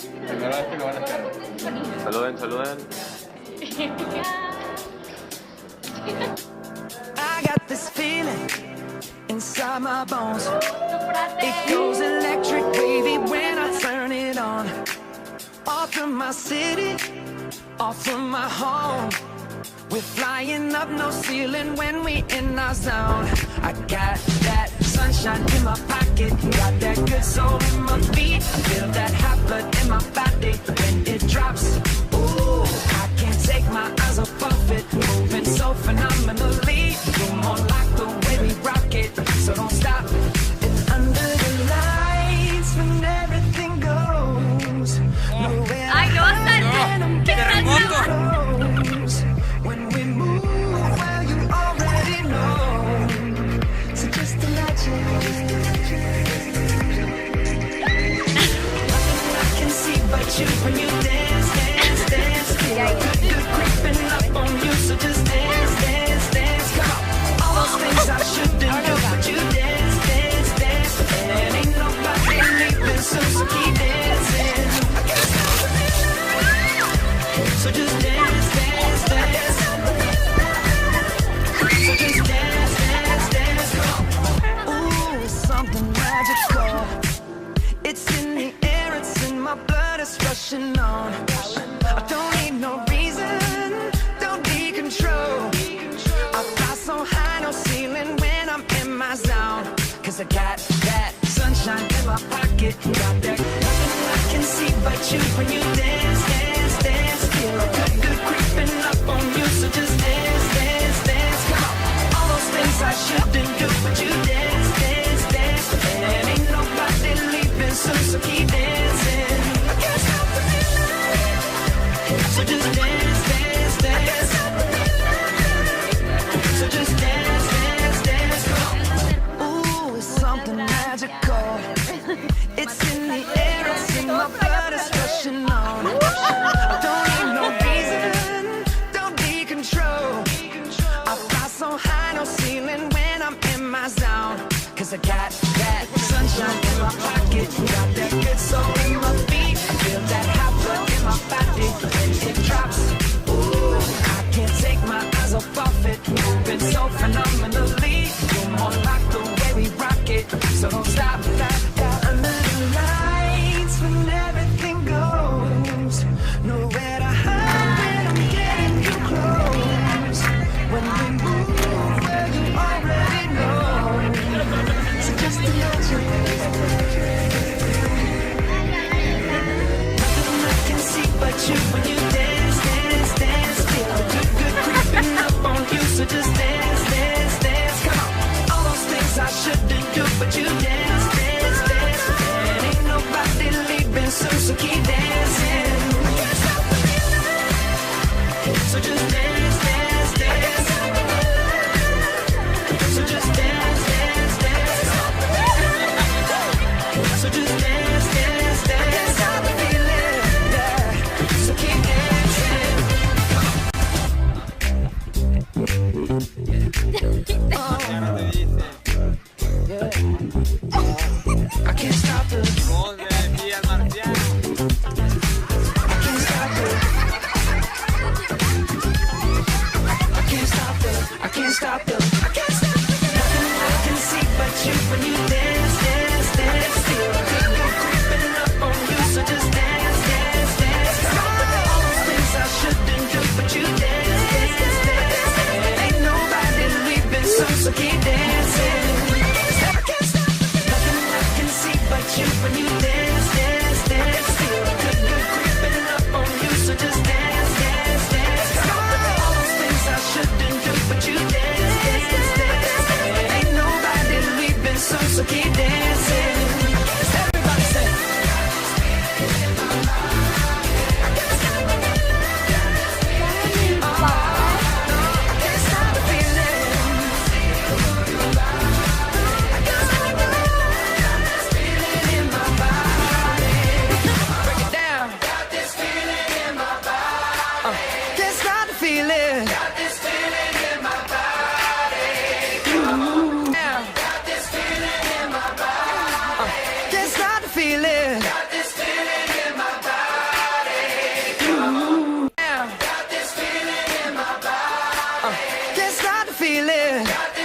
Primera vez que lo van a hacer. Saluden, saluden. I got this feeling inside my bones. It goes electric wavy when I turn it on. Off from my city, off from my home. We're flying up, no ceiling when we in our zone. I got that sunshine in my pocket, got that good soul in my feet. I feel that hot blood in my body when it drops. Ooh, I can't take my eyes off of it, moving so phenomenally. You're more like the way we rock it, so don't stop. And under the lights when everything goes nowhere. Ay, no, hasta I'm getting close. When we move, well, you already know. So just imagine. Nothing I can see but you when you dance, dance, dance. Feel good creeping up on you, so just dance, dance, dance. Come on, all those things I shouldn't do, but you dance, dance, dance. And ain't nobody leaving soon, so keep dancing. I can't stop it. So just dance, dance, dance. So just dance, dance, dance. Come on. Ooh, it's something magical. It's in the air, it's in my blood, it's rushing on. I don't need no reason, don't need control. I fly so high, no ceiling when I'm in my zone. Cause I got that sunshine in my pocket, got that nothing I can see but you when you dance, dance, dance. Feel good creeping up on you, so just dance, dance, dance. Come on, all those things I shouldn't do, but you dance, dance, dance. And ain't nobody leaving soon, so keep dancing. I can't stop the feeling, so just dance, dance, dance. So just dance, dance, dance. Come on. Ooh, it's something magical. It's in the air, it's in my blood, it's rushing on. I don't need no reason, don't need control. I fly so high, no ceiling when I'm in my zone. Cause I got that sunshine in my pocket, got that good soul in my feet. Feel that hot blood in my body when it drops. Ooh, I can't take my eyes off of it, moving so phenomenally. You're more like the way we rock it, so don't stop. Under the lights when everything goes nowhere to hide when I'm getting too close. When we move, well, you already know. So just imagine. Nothing I can see but you when you dance, dance, dance. Feel good creeping up on you, so just dance, dance, dance. Come on, all those things I shouldn't do, but you dance, dance, dance. And ain't nobody leaving soon, so keep dancing. I can't stop the feeling, so just dance, dance, dance. So just dance, dance, dance. So just dance, dance, dance. I can't stop the feeling, yeah. So keep dancing. I can't stop the. Voz de aquí al marciano. feeling.